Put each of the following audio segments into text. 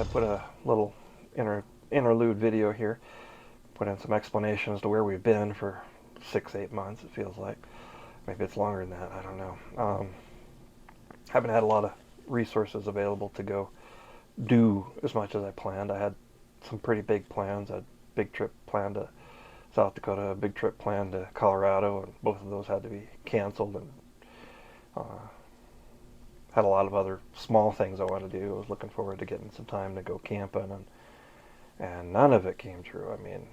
thought I'd put a little interlude video here, put in some explanation as to where we've been for 6-8 months, it feels like. Maybe it's longer than that, I don't know. Haven't had a lot of resources available to go do as much as I planned. I had some pretty big plans. I had a big trip planned to South Dakota, a big trip planned to Colorado, and both of those had to be canceled, and had a lot of other small things I wanted to do. I was looking forward to getting some time to go camping, and none of it came true. I mean,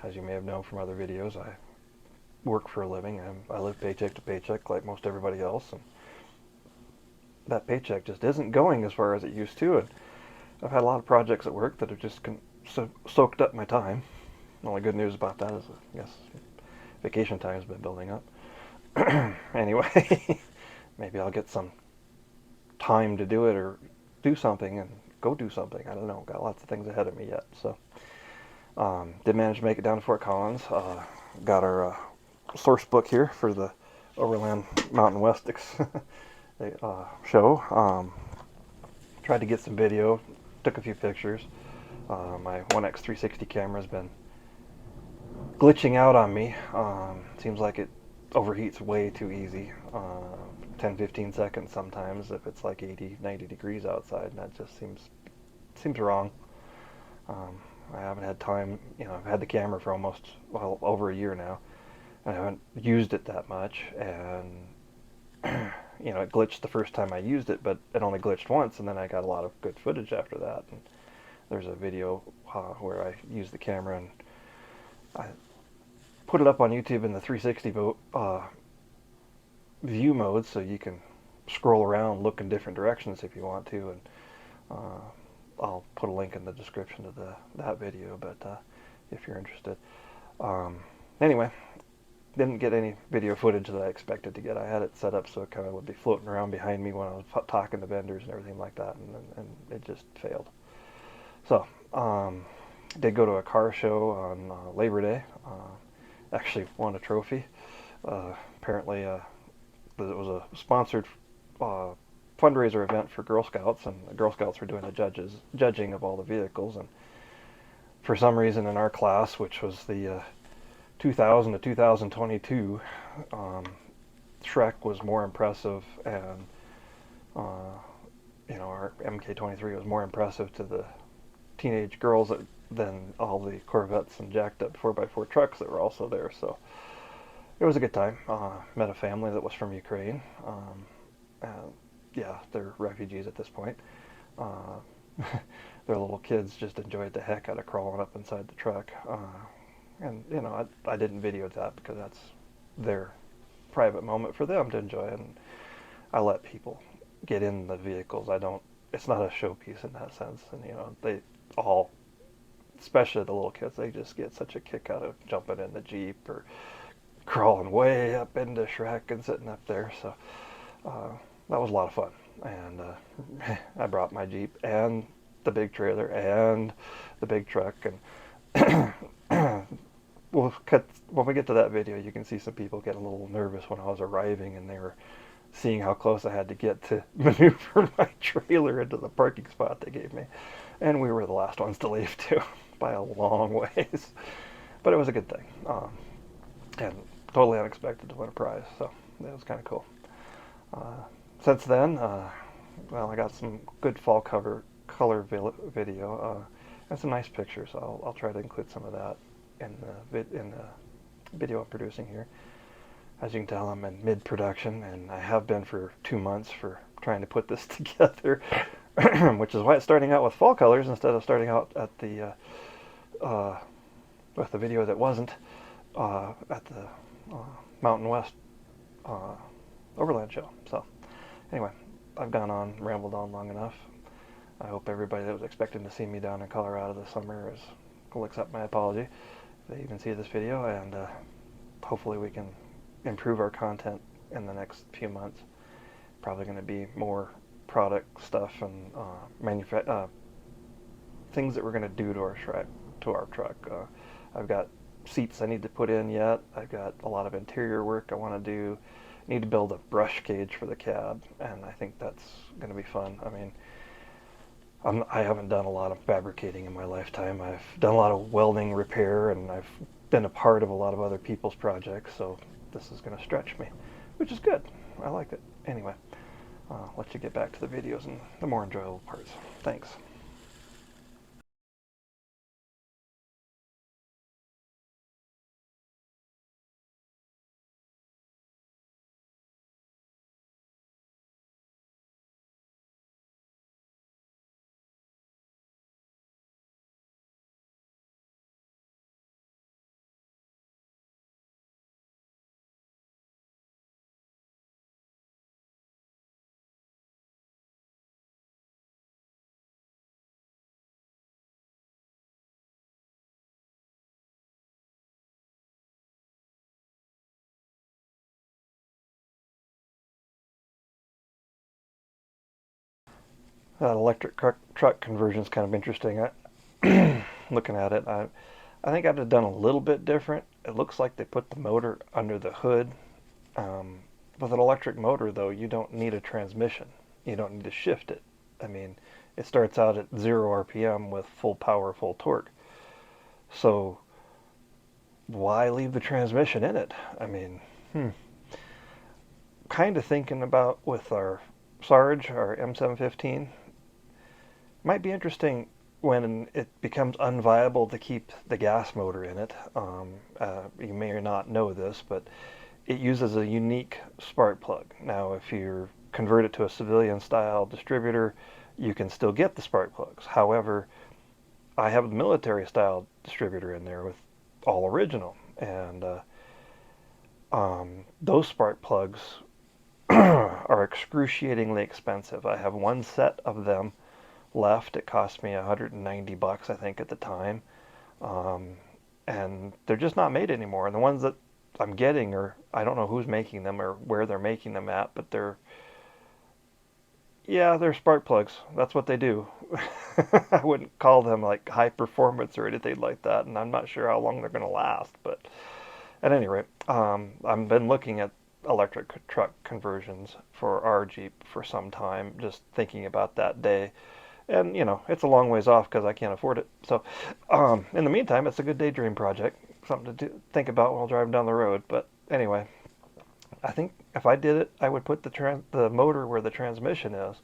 as you may have known from other videos, I work for a living, and I live paycheck to paycheck like most everybody else, and that paycheck just isn't going as far as it used to, and I've had a lot of projects at work that have just soaked up my time. The only good news about that is, I guess, vacation time's been building up. Anyway, maybe I'll get some time to do it or do something and go do something. I don't know. Got lots of things ahead of me yet. So, did manage to make it down to Fort Collins. Got our source book here for the Overland Mountain West show. Tried to get some video. Took a few pictures. My 1X360 camera's been glitching out on me. Seems like it overheats way too easy. 10-15 seconds sometimes if it's like 80-90 degrees outside, and that just seems wrong. I haven't had time, I've had the camera for almost, over a year now. I haven't used it that much, and it glitched the first time I used it, but it only glitched once, and then I got a lot of good footage after that. And there's a video where I used the camera, and I put it up on YouTube in the 360 view mode, so you can scroll around, look in different directions if you want to, and I'll put a link in the description of that video, but if you're interested. Anyway, didn't get any video footage that I expected to get. I had it set up so it kind of would be floating around behind me when I was talking to vendors and everything like that, and it just failed. So, did go to a car show on Labor Day. Actually won a trophy. Apparently, it was a sponsored fundraiser event for Girl Scouts, and the Girl Scouts were doing the judging of all the vehicles, and for some reason in our class, which was the 2000 to 2022, Shrek was more impressive, and our Mk23 was more impressive to the teenage girls than all the Corvettes and jacked up 4x4 trucks that were also there. So it was a good time. Met a family that was from Ukraine. Yeah, they're refugees at this point. Their little kids just enjoyed the heck out of crawling up inside the truck. And I didn't video that because that's their private moment for them to enjoy, and I let people get in the vehicles. It's not a showpiece in that sense, and they all, especially the little kids, they just get such a kick out of jumping in the Jeep or crawling way up into Shrek and sitting up there. So that was a lot of fun, and I brought my Jeep and the big trailer and the big truck, and when we get to that video, you can see some people get a little nervous when I was arriving, and they were seeing how close I had to get to maneuver my trailer into the parking spot they gave me. And we were the last ones to leave too, by a long ways. But it was a good thing. And totally unexpected to win a prize, so that was kind of cool. Since then, I got some good fall color video, and some nice pictures. I'll try to include some of that in the video I'm producing here. As you can tell, I'm in mid-production, and I have been for 2 months for trying to put this together, which is why it's starting out with fall colors instead of starting out at the with the video that wasn't at the Mountain West Overland show. So anyway, I've gone on, rambled on long enough. I hope everybody that was expecting to see me down in Colorado this summer will accept my apology if they even see this video, and hopefully we can improve our content in the next few months. Probably going to be more product stuff and things that we're going to do to our truck. I've got seats I need to put in yet. I've got a lot of interior work I want to do. I need to build a brush cage for the cab, and I think that's going to be fun. I mean, I haven't done a lot of fabricating in my lifetime. I've done a lot of welding repair, and I've been a part of a lot of other people's projects, so this is going to stretch me, which is good. I like it. Anyway, I'll let you get back to the videos and the more enjoyable parts. Thanks. That electric truck conversion is kind of interesting. Looking at it, I think I'd have done a little bit different. It looks like they put the motor under the hood. Um, with an electric motor, though, you don't need a transmission. You don't need to shift it. I mean, it starts out at 0 RPM with full power, full torque. So why leave the transmission in it? I mean, kind of thinking about with our Sarge, our M715, might be interesting when it becomes unviable to keep the gas motor in it. You may or not know this, but it uses a unique spark plug. Now, if you convert it to a civilian style distributor, you can still get the spark plugs. However, I have the military style distributor in there with all original, and those spark plugs are excruciatingly expensive. I have one set of them left. It cost me $190, I think, at the time. Um, and they're just not made anymore. And the ones that I'm getting are, I don't know who's making them or where they're making them at, but they're spark plugs. That's what they do. I wouldn't call them like high performance or anything like that, and I'm not sure how long they're going to last. But at any rate, I've been looking at electric truck conversions for our Jeep for some time, just thinking about that day. And, it's a long ways off because I can't afford it. So, in the meantime, it's a good daydream project, something to think about while driving down the road. But anyway, I think if I did it, I would put the motor where the transmission is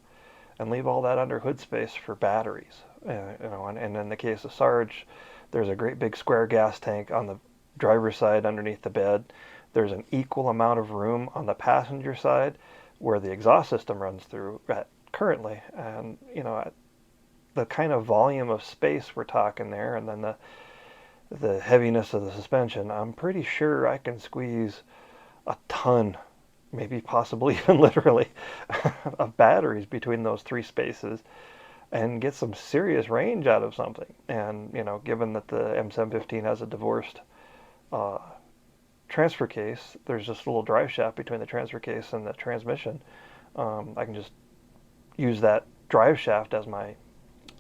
and leave all that under hood space for batteries. And in the case of Sarge, there's a great big square gas tank on the driver's side underneath the bed. There's an equal amount of room on the passenger side where the exhaust system runs through currently. And, the kind of volume of space we're talking there, and then the heaviness of the suspension, I'm pretty sure I can squeeze a ton, maybe possibly even literally, of batteries between those three spaces and get some serious range out of something. And, given that the M715 has a divorced uh, transfer case, there's just a little drive shaft between the transfer case and the transmission. I can just use that drive shaft as my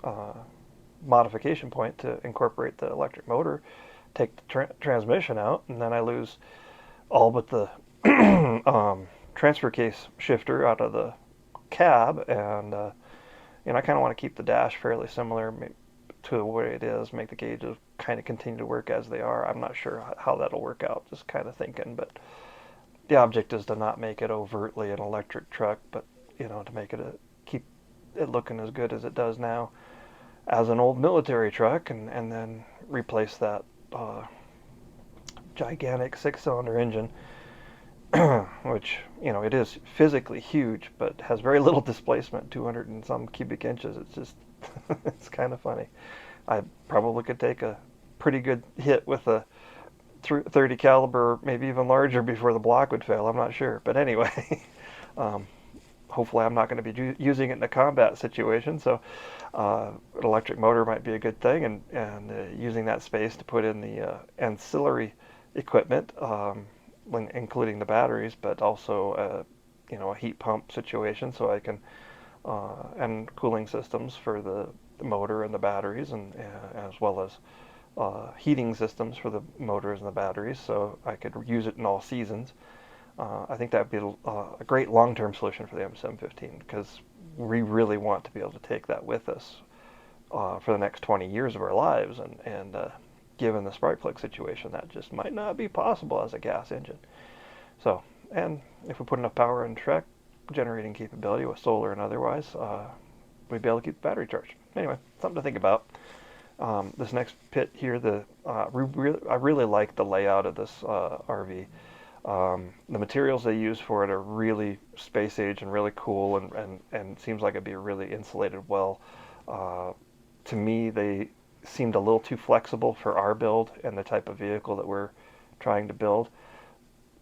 uh, modification point to incorporate the electric motor, take the transmission out, and then I lose all but the transfer case shifter out of the cab. And I kind of want to keep the dash fairly similar to the way it is, make the gauges kind of continue to work as they are. I'm not sure how that'll work out, just kind of thinking, but the object is to not make it overtly an electric truck, but to make it keep it looking as good as it does now as an old military truck, and then replace that gigantic six-cylinder engine, which, it is physically huge, but has very little displacement, 200 and some cubic inches. It's just, it's kind of funny. I probably could take a pretty good hit with a 30 caliber, maybe even larger, before the block would fail. I'm not sure. But anyway, um, hopefully I'm not going to be using it in a combat situation. So an electric motor might be a good thing, and using that space to put in the ancillary equipment, including the batteries, but also a heat pump situation, so I can and cooling systems for the motor and the batteries, and as well as heating systems for the motors and the batteries, so I could use it in all seasons. I think that would be a great long-term solution for the M715, because we really want to be able to take that with us for the next 20 years of our lives, and given the spark plug situation, that just might not be possible as a gas engine. So, and if we put enough power in track generating capability with solar and otherwise, we'd be able to keep the battery charged. Anyway, something to think about. This next pit here, I really like the layout of this RV. The materials they use for it are really space age and really cool, and seems like it'd be really insulated well. To me, they seemed a little too flexible for our build and the type of vehicle that we're trying to build.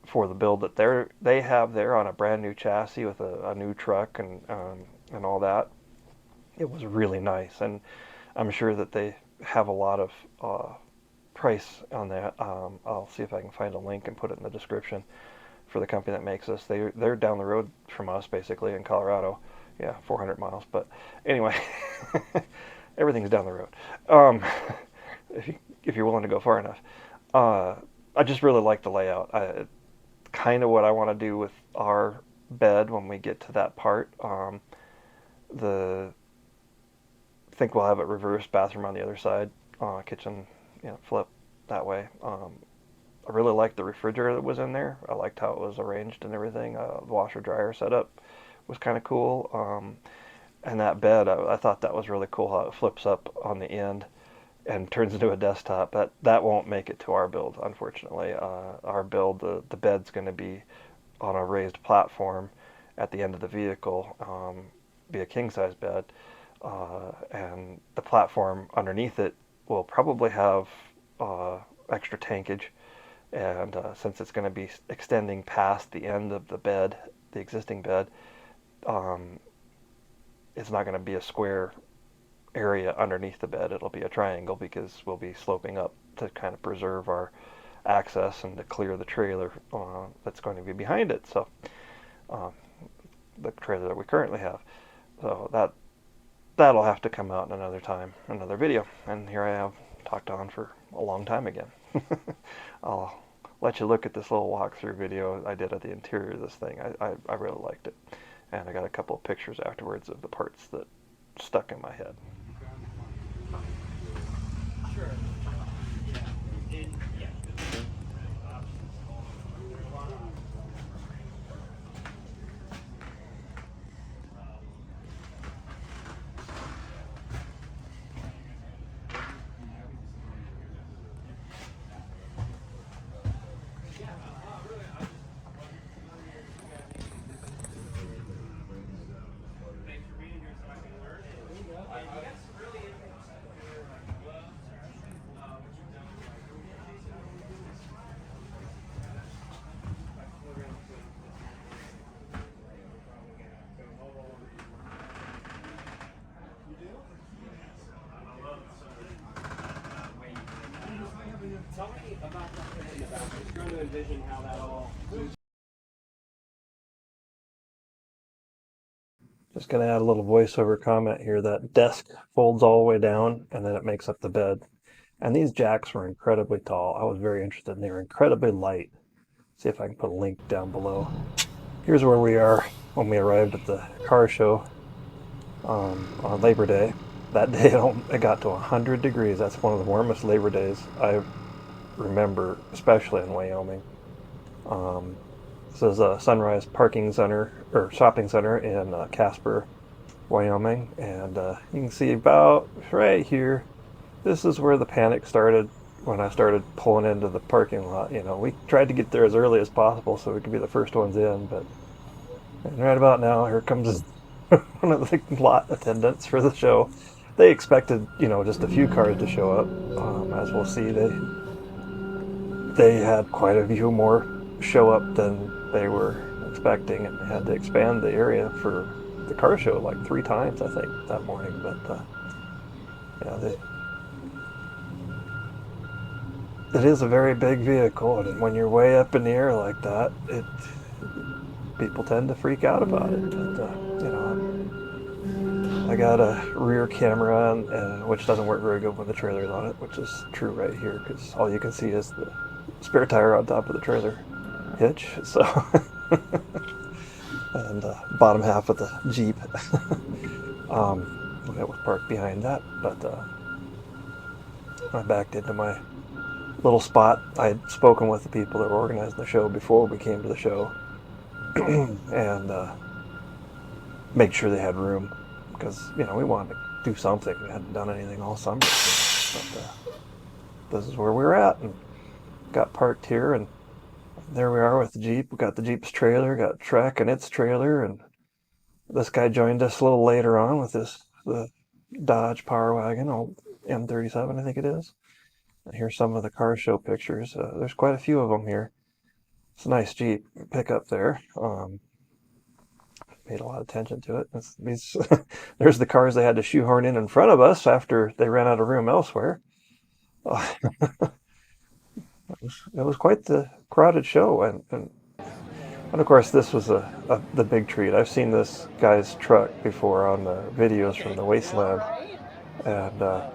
For the build that they have there on a brand new chassis with a new truck and all that, it was really nice, and I'm sure that they have a lot of price on that. I'll see if I can find a link and put it in the description for the company that makes this. They're down the road from us, basically, in Colorado. Yeah, 400 miles. But anyway, everything's down the road. If you're willing to go far enough. I just really like the layout. Kind of what I want to do with our bed when we get to that part. I think we'll have it reversed, bathroom on the other side, kitchen, flip that way. I really liked the refrigerator that was in there. I liked how it was arranged and everything. The washer dryer setup was kind of cool. And that bed, I thought that was really cool how it flips up on the end and turns into a desktop. That won't make it to our build, unfortunately. Our build, the bed's going to be on a raised platform at the end of the vehicle, be a king-size bed. And the platform underneath it will probably have extra tankage, and since it's going to be extending past the end of the bed, the existing bed, it's not going to be a square area underneath the bed. It'll be a triangle because we'll be sloping up to kind of preserve our access and to clear the trailer that's going to be behind it. So the trailer that we currently have. So that'll have to come out in another time, another video. And here I have talked on for a long time again. I'll let you look at this little walkthrough video I did of the interior of this thing. I really liked it. And I got a couple of pictures afterwards of the parts that stuck in my head. Sure. Tell me about that in the back. I'm trying to envision how that all. Just going to add a little voiceover comment here. That desk folds all the way down and then it makes up the bed. And these jacks were incredibly tall. I was very interested and they were incredibly light. See if I can put a link down below. Here's where we are when we arrived at the car show on Labor Day. That day it got to 100 degrees. That's one of the warmest Labor Days I remember, especially in Wyoming. This is a Sunrise Parking Center or Shopping Center in Casper, Wyoming, and you can see about right here. This is where the panic started when I started pulling into the parking lot. We tried to get there as early as possible so we could be the first ones in, but right about now, here comes one of the lot attendants for the show. They expected, just a few cars to show up. As we'll see, they had quite a few more show up than they were expecting, and had to expand the area for the car show like 3 times, I think, that morning. But it is a very big vehicle, and when you're way up in the air like that, people tend to freak out about it. But, I got a rear camera, which doesn't work very good when the trailer's on it, which is true right here, because all you can see is the spare tire on top of the trailer hitch. So, and bottom half of the Jeep. that was parked behind that, but I backed into my little spot. I had spoken with the people that were organizing the show before we came to the show, and made sure they had room because we wanted to do something. We hadn't done anything all summer, but this is where we were at, and got parked here, and there we are with the Jeep. We got the Jeep's trailer, got Trek and its trailer, and this guy joined us a little later on with the Dodge Power Wagon, old M37, I think it is. And here's some of the car show pictures. There's quite a few of them here. It's a nice Jeep pickup there. Paid a lot of attention to it. There's the cars they had to shoehorn in front of us after they ran out of room elsewhere. It was quite the crowded show, and of course this was the big treat. I've seen this guy's truck before on the videos from the Wasteland, and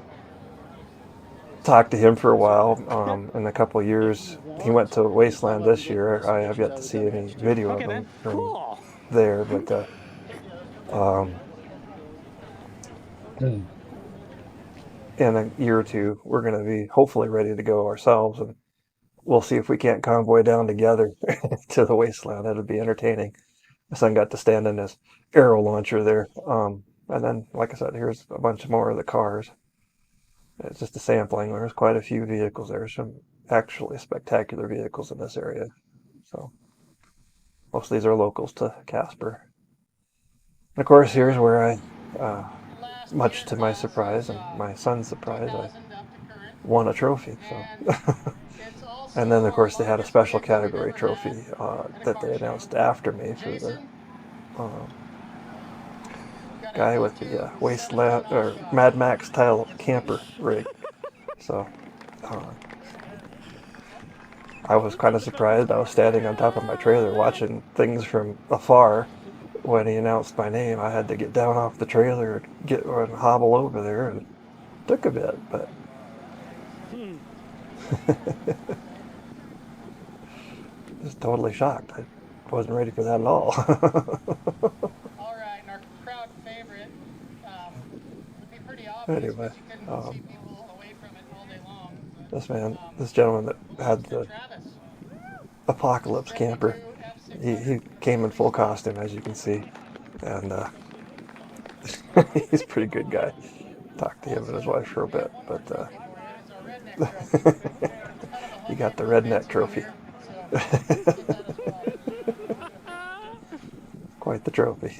talked to him for a while. In a couple of years, he went to Wasteland this year. I have yet to see any video of him there, but um, in a year or two, we're going to be hopefully ready to go ourselves, and we'll see if we can't convoy down together to the Wasteland. That'd be entertaining. My son got to stand in his arrow launcher there. And then, like I said, here's a bunch more of the cars. It's just a sampling. There's quite a few vehicles. There's some actually spectacular vehicles in this area. So most of these are locals to Casper. And of course, here's where much to my surprise and my son's surprise, I won a trophy. So, and then of course they had a special category trophy that they announced after me for the uh, guy with the Wasteland or Mad Max style camper rig. So uh, I was kind of surprised. I was standing on top of my trailer watching things from afar. When he announced my name, I had to get down off the trailer and hobble over there, and it took a bit, but just totally shocked. I wasn't ready for that at all. All right, and our crowd favorite would be pretty obvious Anyway, because you couldn't see um, people away from it all day long. this gentleman that had the Travis, apocalypse camper, 72 he F600. came in full costume, as you can see, and he's a pretty good guy. Talked to him and his wife for a We have bit, one more but trophy for you. It's our redneck trophy. Kind of a he home got run the for redneck Vince trophy. Jr. So get that as well. Quite the trophy.